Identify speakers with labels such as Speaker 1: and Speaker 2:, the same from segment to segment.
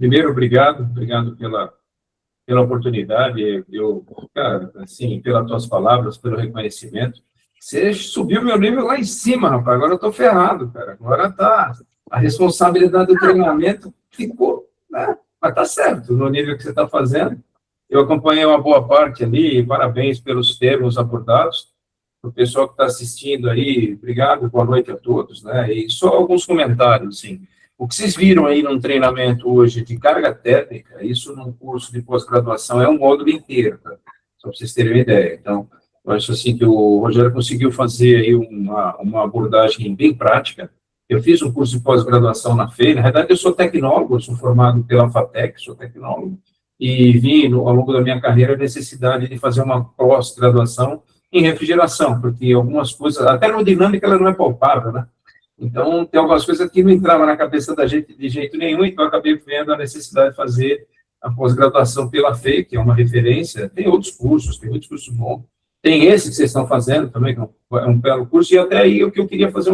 Speaker 1: Primeiro, obrigado pela oportunidade. Cara, assim, pelas tuas palavras, pelo reconhecimento. Você subiu meu nível lá em cima, rapaz. Agora eu estou ferrado, cara. Agora tá a responsabilidade do treinamento ficou, né? Mas tá certo no nível que você está fazendo. Eu acompanhei uma boa parte ali. Parabéns pelos termos abordados. O pessoal que está assistindo aí, obrigado, boa noite a todos, né? E só alguns comentários, assim. O que vocês viram aí num treinamento hoje de carga técnica, isso num curso de pós-graduação é um módulo inteiro, tá? Só para vocês terem uma ideia. Então, eu acho assim que o Rogério conseguiu fazer aí uma abordagem bem prática. Eu fiz um curso de pós-graduação na FEI, na verdade eu sou tecnólogo, eu sou formado pela FATEC, sou tecnólogo, e vi ao longo da minha carreira a necessidade de fazer uma pós-graduação em refrigeração, porque algumas coisas, a termodinâmica ela não é palpável, né? Então, tem algumas coisas que não entravam na cabeça da gente de jeito nenhum, então eu acabei vendo a necessidade de fazer a pós-graduação pela FEI, que é uma referência. Tem outros cursos bons. Tem esse que vocês estão fazendo também, que é um belo curso, e até aí o que eu queria fazer,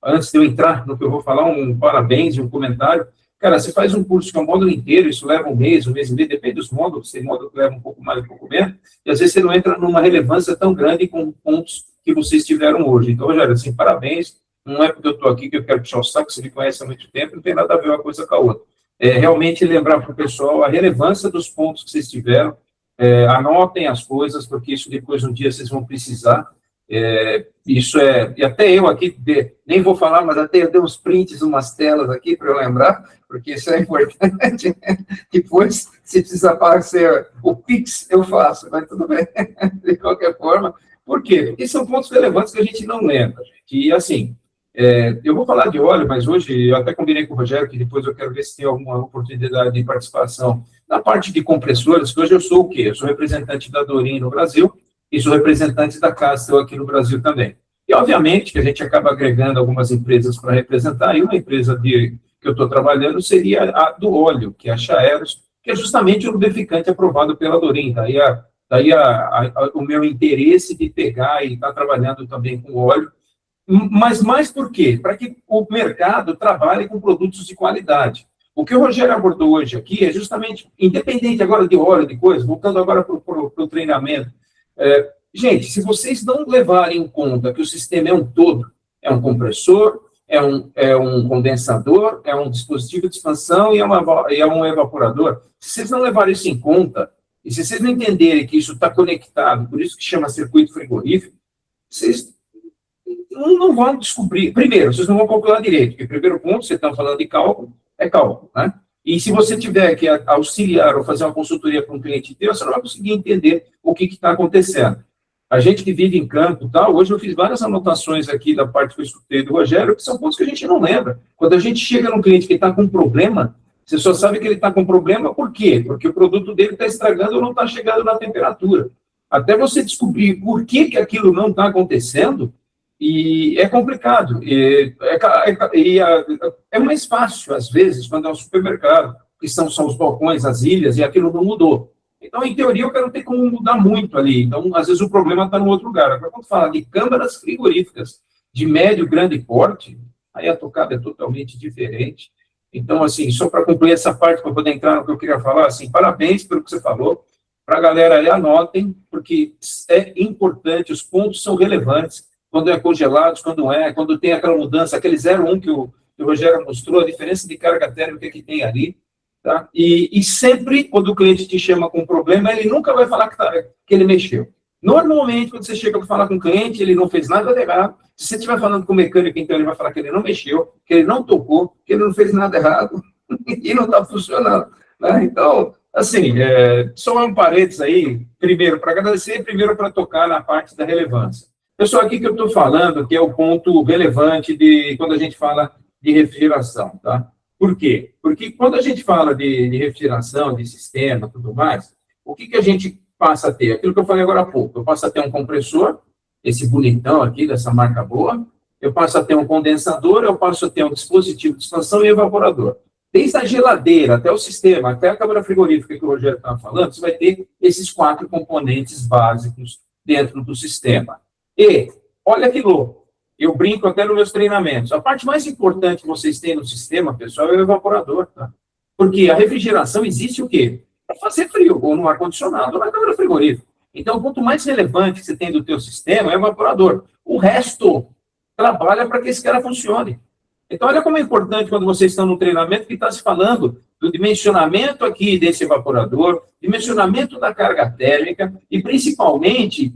Speaker 1: antes de eu entrar no que eu vou falar, um parabéns e um comentário. Cara, você faz um curso que é um módulo inteiro, isso leva um mês e meio, depende dos módulos, tem módulo que leva um pouco mais, um pouco menos, e às vezes você não entra numa relevância tão grande com pontos que vocês tiveram hoje. Então, Rogério, assim, parabéns, não é porque eu estou aqui que eu quero puxar o saco, você me conhece há muito tempo, não tem nada a ver uma coisa com a outra. É realmente lembrar para o pessoal a relevância dos pontos que vocês tiveram, anotem as coisas, porque isso depois um dia vocês vão precisar. E até eu aqui, nem vou falar, mas até eu dei uns prints, umas telas aqui para eu lembrar, porque isso é importante. Depois, se precisar aparecer o Pix, eu faço, mas tudo bem, de qualquer forma. Por quê? Porque são pontos relevantes que a gente não lembra. E, assim, eu vou falar de óleo, mas hoje eu até combinei com o Rogério que depois eu quero ver se tem alguma oportunidade de participação na parte de compressores, que hoje eu sou o quê? Eu sou representante da Dorin no Brasil e sou representante da Castel aqui no Brasil também. E, obviamente, que a gente acaba agregando algumas empresas para representar, e uma empresa que eu estou trabalhando seria a do óleo, que é a Chaeros, que é justamente o lubrificante aprovado pela Dorin. Daí o meu interesse de pegar e estar trabalhando também com óleo. Mas mais por quê? Para que o mercado trabalhe com produtos de qualidade. O que o Rogério abordou hoje aqui é justamente, independente agora de óleo, de coisa, voltando agora para o treinamento, gente, se vocês não levarem em conta que o sistema é um todo, é um compressor, é um condensador, é um dispositivo de expansão e é um evaporador, se vocês não levarem isso em conta, e se vocês não entenderem que isso está conectado, por isso que chama circuito frigorífico, vocês não vão descobrir. Primeiro, vocês não vão calcular direito, porque primeiro ponto, vocês estão falando de cálculo, é cálculo, né? E se você tiver que auxiliar ou fazer uma consultoria para um cliente teu, você não vai conseguir entender o que está acontecendo. A gente que vive em campo, tal, hoje eu fiz várias anotações aqui da parte que eu escutei do Rogério, que são pontos que a gente não lembra. Quando a gente chega num cliente que está com problema, você só sabe que ele está com problema, por quê? Porque o produto dele está estragando ou não está chegando na temperatura. Até você descobrir por que aquilo não está acontecendo, e é complicado. É mais fácil, às vezes, quando é um supermercado, que são os balcões, as ilhas, e aquilo não mudou. Então, em teoria, eu quero ter como mudar muito ali. Então, às vezes, o problema está no outro lugar. Agora, quando fala de câmaras frigoríficas de médio e grande porte, aí a tocada é totalmente diferente. Então, assim, só para concluir essa parte, para poder entrar no que eu queria falar, assim, parabéns pelo que você falou. Para a galera aí, anotem, porque é importante, os pontos são relevantes, quando é congelados, quando tem aquela mudança, aquele 0,1 que o Rogério mostrou, a diferença de carga térmica que tem ali. Tá? E sempre, quando o cliente te chama com um problema, ele nunca vai falar que ele mexeu. Normalmente, quando você chega para falar com o cliente, ele não fez nada de errado. Se você estiver falando com o mecânico, então ele vai falar que ele não mexeu, que ele não tocou, que ele não fez nada errado e não está funcionando. Né? Então, assim, só um parênteses aí, primeiro para agradecer, primeiro para tocar na parte da relevância. Pessoal, aqui que eu estou falando, que é o ponto relevante de quando a gente fala de refrigeração, tá? Por quê? Porque quando a gente fala de refrigeração, de sistema, tudo mais, o que a gente passa a ter? Aquilo que eu falei agora há pouco. Eu passo a ter um compressor, esse bonitão aqui, dessa marca boa, eu passo a ter um condensador, eu passo a ter um dispositivo de expansão e evaporador. Desde a geladeira até o sistema, até a câmara frigorífica que o Rogério estava falando, você vai ter esses 4 componentes básicos dentro do sistema. E, olha que louco, eu brinco até nos meus treinamentos. A parte mais importante que vocês têm no sistema, pessoal, é o evaporador, tá? Porque a refrigeração existe o quê? Para fazer frio, ou no ar-condicionado, ou na câmara frigorífica. Então, o ponto mais relevante que você tem do teu sistema é o evaporador. O resto trabalha para que esse cara funcione. Então, olha como é importante quando vocês estão no treinamento que está se falando do dimensionamento aqui desse evaporador, dimensionamento da carga térmica e, principalmente,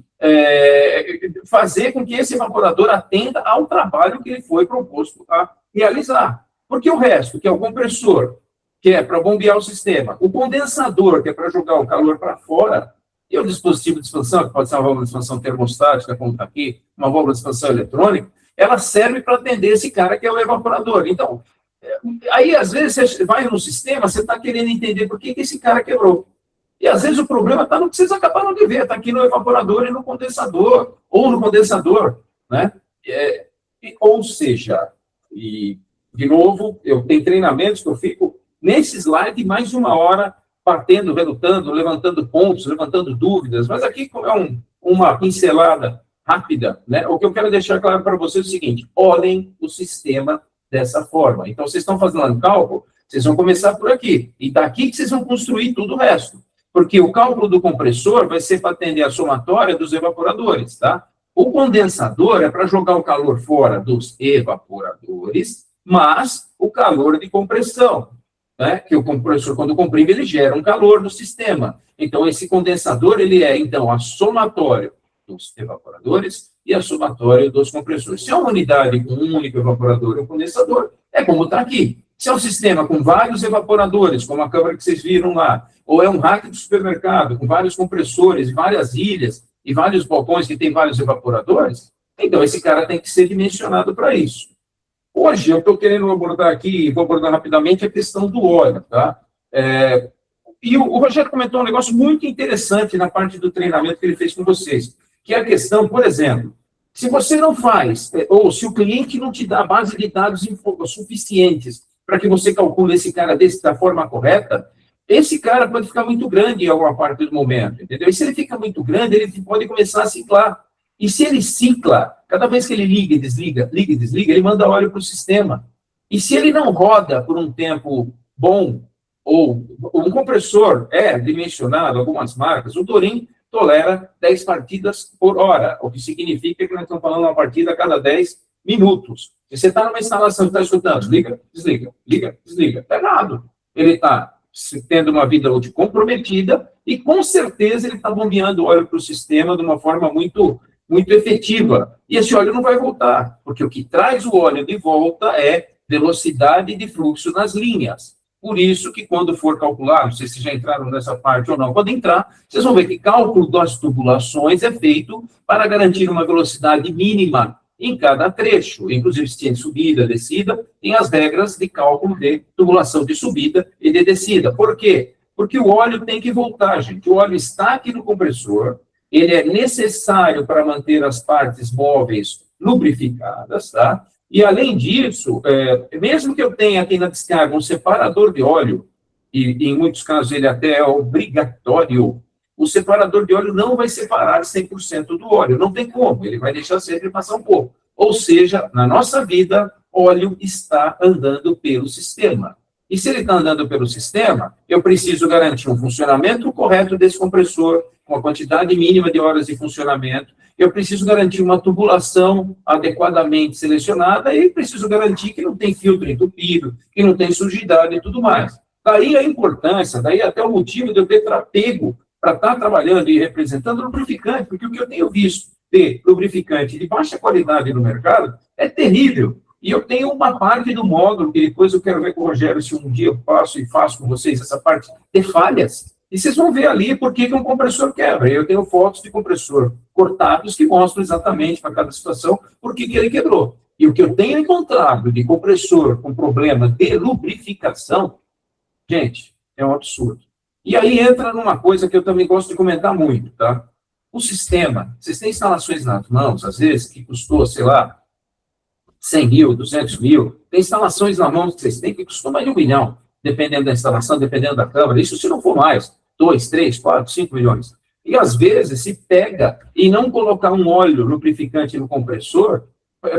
Speaker 1: fazer com que esse evaporador atenda ao trabalho que ele foi proposto a realizar. Porque o resto, que é o compressor, que é para bombear o sistema, o condensador, que é para jogar o calor para fora, e o dispositivo de expansão, que pode ser uma válvula de expansão termostática, como está aqui, uma válvula de expansão eletrônica, ela serve para atender esse cara que é o evaporador. Então, aí, às vezes, você vai no sistema, você está querendo entender por que esse cara quebrou. E, às vezes, o problema está no que vocês acabaram de ver, está aqui no evaporador e no condensador, ou no condensador, né? Ou seja, e, de novo, eu tenho treinamentos que eu fico nesse slide mais de 1 hora, batendo, relutando, levantando pontos, levantando dúvidas, mas aqui, como é uma pincelada rápida, né? O que eu quero deixar claro para vocês é o seguinte: olhem o sistema dessa forma. Então, vocês estão fazendo um cálculo, vocês vão começar por aqui, e daqui que vocês vão construir tudo o resto, porque o cálculo do compressor vai ser para atender a somatória dos evaporadores, tá? O condensador é para jogar o calor fora dos evaporadores, mas o calor de compressão, né? Que o compressor, quando comprime, ele gera um calor no sistema. Então, esse condensador, ele é, então, a somatória dos evaporadores e a somatória dos compressores. Se é uma unidade com um único evaporador e um condensador, é como está aqui. Se é um sistema com vários evaporadores, como a câmara que vocês viram lá, ou é um rack de supermercado com vários compressores, várias ilhas e vários balcões que tem vários evaporadores, então esse cara tem que ser dimensionado para isso. Hoje, eu estou querendo abordar aqui, vou abordar rapidamente, a questão do óleo, tá? E o Rogério comentou um negócio muito interessante na parte do treinamento que ele fez com vocês, que é a questão, por exemplo, se você não faz, ou se o cliente não te dá base de dados suficientes para que você calcule esse cara da forma correta, esse cara pode ficar muito grande em alguma parte do momento, entendeu? E se ele fica muito grande, ele pode começar a ciclar. E se ele cicla, cada vez que ele liga e desliga, ele manda óleo para o sistema. E se ele não roda por um tempo bom, ou um compressor dimensionado, algumas marcas, o Torin tolera 10 partidas por hora, o que significa que nós estamos falando uma partida a cada 10 minutos. Se você está numa instalação e está escutando, liga, desliga, está errado. Ele está tendo uma vida útil comprometida e, com certeza, ele está bombeando óleo para o sistema de uma forma muito, muito efetiva. E esse óleo não vai voltar, porque o que traz o óleo de volta é velocidade de fluxo nas linhas. Por isso que, quando for calcular, não sei se já entraram nessa parte ou não, quando entrar, vocês vão ver que cálculo das tubulações é feito para garantir uma velocidade mínima em cada trecho. Inclusive, se tem subida, descida, tem as regras de cálculo de tubulação de subida e de descida. Por quê? Porque o óleo tem que voltar, gente. O óleo está aqui no compressor, ele é necessário para manter as partes móveis lubrificadas, tá? E, além disso, mesmo que eu tenha aqui na descarga um separador de óleo, e em muitos casos ele até é obrigatório, o separador de óleo não vai separar 100% do óleo, não tem como, ele vai deixar sempre passar um pouco. Ou seja, na nossa vida, óleo está andando pelo sistema. E se ele está andando pelo sistema, eu preciso garantir um funcionamento correto desse compressor, com a quantidade mínima de horas de funcionamento, eu preciso garantir uma tubulação adequadamente selecionada e preciso garantir que não tem filtro entupido, que não tem sujidade e tudo mais. Daí a importância, daí até o motivo de eu ter pego para estar trabalhando e representando lubrificante, porque o que eu tenho visto de lubrificante de baixa qualidade no mercado é terrível. E eu tenho uma parte do módulo, que depois eu quero ver com o Rogério se um dia eu passo e faço com vocês essa parte de falhas. E vocês vão ver ali por que um compressor quebra. Eu tenho fotos de compressor cortados que mostram exatamente para cada situação por que ele quebrou. E o que eu tenho encontrado de compressor com problema de lubrificação, gente, é um absurdo. E aí entra numa coisa que eu também gosto de comentar muito, tá? O sistema, vocês têm instalações nas mãos, às vezes, que custou, sei lá, 100 mil, 200 mil. Tem instalações na mão que vocês têm que custam mais de 1 milhão, dependendo da instalação, dependendo da câmara. Isso se não for mais, 2, 3, 4, 5 milhões. E, às vezes, se pega e não colocar um óleo lubrificante no compressor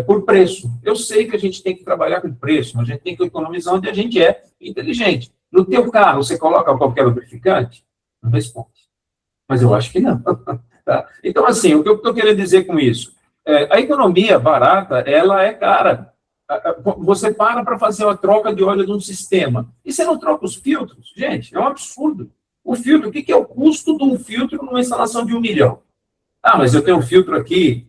Speaker 1: por preço. Eu sei que a gente tem que trabalhar com preço, mas a gente tem que economizar onde a gente é inteligente. No teu carro, você coloca qualquer lubrificante? Não responde. Mas eu acho que não. Tá? Então, assim, o que eu estou querendo dizer com isso? A economia barata, ela é cara. Você para fazer uma troca de óleo de um sistema e você não troca os filtros. Gente, é um absurdo. O filtro, o que é o custo de um filtro numa instalação de 1 milhão? Ah, mas eu tenho um filtro aqui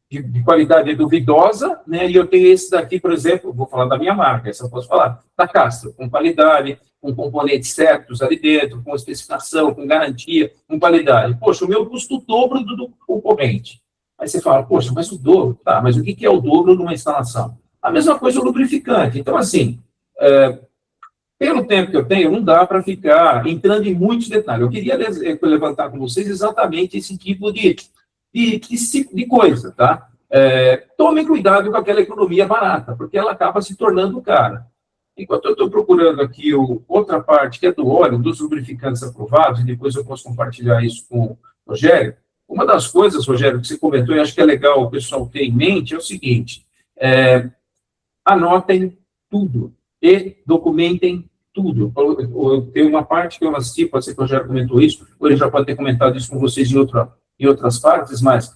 Speaker 1: de qualidade duvidosa, né? E eu tenho esse daqui, por exemplo, vou falar da minha marca, essa eu posso falar, da Castro, com qualidade, com componentes certos ali dentro, com especificação, com garantia, com qualidade. Poxa, o meu custa o dobro do concorrente. Aí você fala, poxa, mas o dobro, tá, mas o que é o dobro numa instalação? A mesma coisa o lubrificante. Então, assim, pelo tempo que eu tenho, não dá para ficar entrando em muitos detalhes. Eu queria levantar com vocês exatamente esse tipo de coisa, tá? Tomem cuidado com aquela economia barata, porque ela acaba se tornando cara. Enquanto eu estou procurando aqui outra parte, que é do óleo, dos lubrificantes aprovados, e depois eu posso compartilhar isso com o Rogério. Uma das coisas, Rogério, que você comentou, e acho que é legal o pessoal ter em mente, é o seguinte, anotem tudo e documentem tudo. Eu tenho uma parte que eu assisti, pode ser que o Rogério comentou isso, ou ele já pode ter comentado isso com vocês em outras partes, mas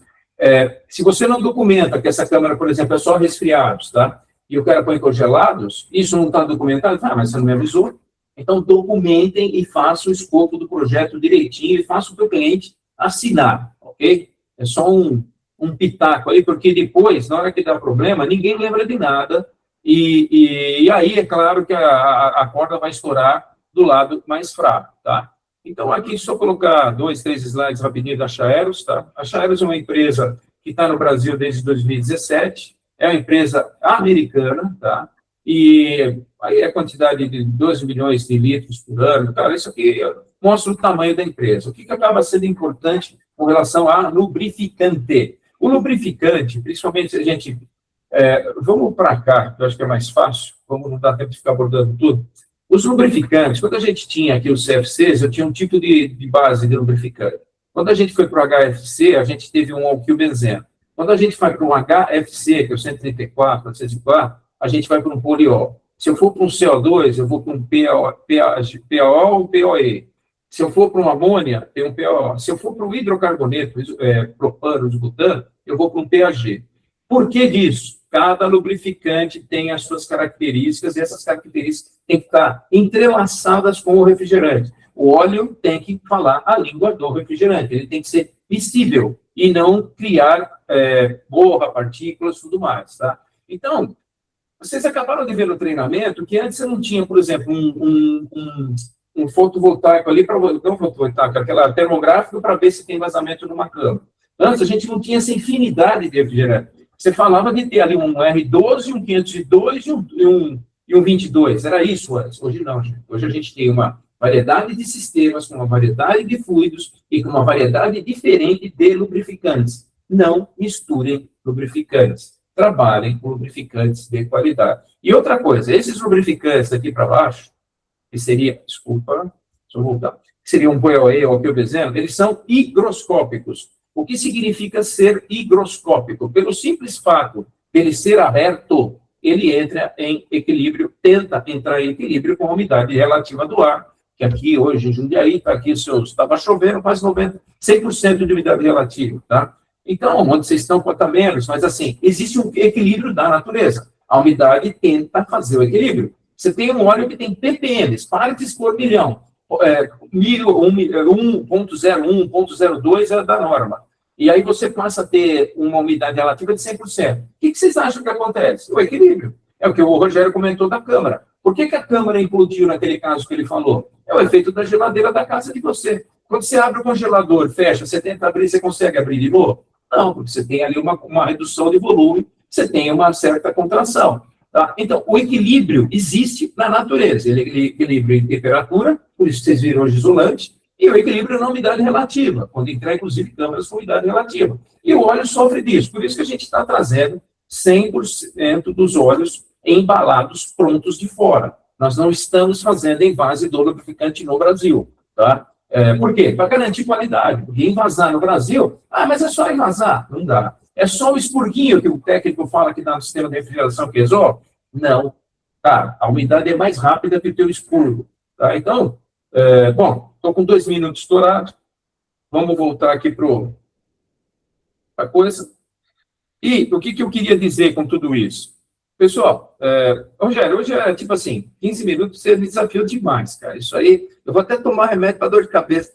Speaker 1: se você não documenta que essa câmara, por exemplo, é só resfriados, tá? E o cara põe congelados, isso não está documentado? Ah, mas você não me avisou? Então, documentem e façam o escopo do projeto direitinho e façam o teu cliente assinar, ok? É só um pitaco aí, porque depois, na hora que dá problema, ninguém lembra de nada, e aí é claro que a corda vai estourar do lado mais fraco, tá? Então, aqui, só colocar 2, 3 slides rapidinho da Chaeros, tá? A Chaeros é uma empresa que está no Brasil desde 2017, é uma empresa americana, tá? E aí a quantidade de 12 milhões de litros por ano, cara, isso aqui mostra o tamanho da empresa. O que acaba sendo importante com relação a lubrificante? O lubrificante, principalmente se a gente... vamos para cá, que eu acho que é mais fácil, como não dá tempo de ficar abordando tudo. Os lubrificantes, quando a gente tinha aqui os CFCs, eu tinha um tipo de base de lubrificante. Quando a gente foi para o HFC, a gente teve um alquilbenzeno. Quando a gente vai para um HFC, que é o 134, 404, a gente vai para um poliol. Se eu for para um CO2, eu vou para um PAO ou POE. Se eu for para uma amônia, tem um PAO. Se eu for para o hidrocarboneto, propano, butano, eu vou para um PAG. Por que disso? Cada lubrificante tem as suas características, e essas características têm que estar entrelaçadas com o refrigerante. O óleo tem que falar a língua do refrigerante, ele tem que ser visível e não criar borra, partículas e tudo mais, tá? Então, vocês acabaram de ver no treinamento que antes você não tinha, por exemplo, um fotovoltaico ali, não fotovoltaico, aquela termográfica para ver se tem vazamento numa cama. Antes a gente não tinha essa infinidade de refrigerante. Você falava de ter ali um R12, um 502 e um 22. Era isso antes. Hoje não, gente. Hoje a gente tem uma variedade de sistemas, com uma variedade de fluidos e com uma variedade diferente de lubrificantes. Não misturem lubrificantes. Trabalhem com lubrificantes de qualidade. E outra coisa, esses lubrificantes aqui para baixo, que seria, desculpa, deixa eu voltar, que seria um POE ou alquilbenzeno, eles são higroscópicos. O que significa ser higroscópico? Pelo simples fato de ele ser aberto, ele entra em equilíbrio, tenta entrar em equilíbrio com a umidade relativa do ar, que aqui hoje em Jundiaí, está aqui estava chovendo quase 100% de umidade relativa, tá? Então, onde vocês estão, conta menos, mas assim, existe um equilíbrio da natureza. A umidade tenta fazer o equilíbrio. Você tem um óleo que tem ppm, partes por milhão. 1.01, 1.02 é da norma. E aí você passa a ter uma umidade relativa de 100%. O que vocês acham que acontece? O equilíbrio. É o que o Rogério comentou da câmara. Por que a câmara implodiu naquele caso que ele falou? É o efeito da geladeira da casa de você. Quando você abre o congelador, fecha, você tenta abrir, você consegue abrir de novo? Não, porque você tem ali uma redução de volume, você tem uma certa contração. Tá? Então, o equilíbrio existe na natureza. Ele equilíbrio em temperatura, por isso vocês viram hoje isolante, e o equilíbrio na umidade relativa, quando entrar, inclusive, câmaras com umidade relativa. E o óleo sofre disso. Por isso que a gente está trazendo 100% dos óleos embalados, prontos de fora. Nós não estamos fazendo envase do lubrificante no Brasil. Tá? Por quê? Para garantir qualidade. Porque envasar no Brasil, mas é só envasar. Não dá. É só o expurguinho que o técnico fala que dá no sistema de refrigeração que resolve? Não. Tá, a umidade é mais rápida que o teu expurgo. Tá? Então, bom, estou com 2 minutos estourados, vamos voltar aqui para a coisa. E o que eu queria dizer com tudo isso? Pessoal, Rogério, hoje é tipo assim, 15 minutos você me desafiou demais, cara. Isso aí, eu vou até tomar remédio para dor de cabeça.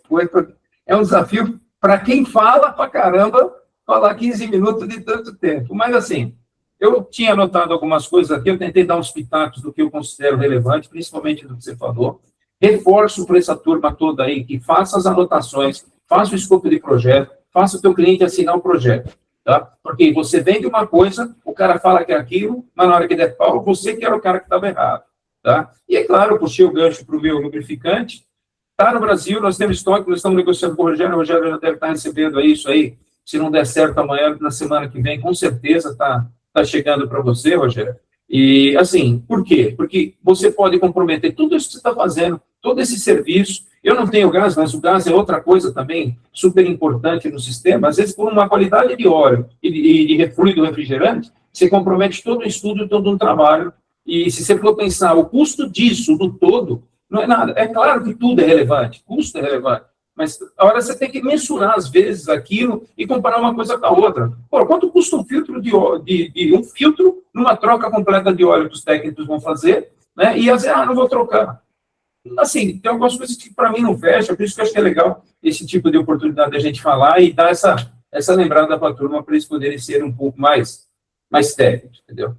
Speaker 1: É um desafio para quem fala pra caramba, falar 15 minutos de tanto tempo. Mas assim, eu tinha anotado algumas coisas aqui, eu tentei dar uns pitacos do que eu considero relevante, principalmente do que você falou. Reforço para essa turma toda aí que faça as anotações, faça o escopo de projeto, faça o teu cliente assinar o projeto. Tá? Porque você vende uma coisa, o cara fala que é aquilo, mas na hora que der pau, você que era o cara que estava errado. Tá? E é claro, eu puxei o gancho para o meu lubrificante. Está no Brasil, nós temos estoque, nós estamos negociando com o Rogério já deve estar recebendo aí isso aí. Se não der certo amanhã, na semana que vem, com certeza está chegando para você, Rogério. E, assim, por quê? Porque você pode comprometer tudo isso que você está fazendo, todo esse serviço. Eu não tenho gás, mas o gás é outra coisa também super importante no sistema. Às vezes, por uma qualidade de óleo e de fluido refrigerante, você compromete todo um estudo, todo um trabalho. E se você for pensar o custo disso, do todo, não é nada. É claro que tudo é relevante, custo é relevante. Mas a hora você tem que mensurar, às vezes, aquilo e comparar uma coisa com a outra. Pô, quanto custa um filtro de um filtro numa troca completa de óleo que os técnicos vão fazer, né? E às vezes, não vou trocar. Assim, tem algumas coisas que para mim não fecha, por isso que eu acho que é legal esse tipo de oportunidade de a gente falar e dar essa lembrada para a turma para eles poderem ser um pouco mais técnicos, entendeu?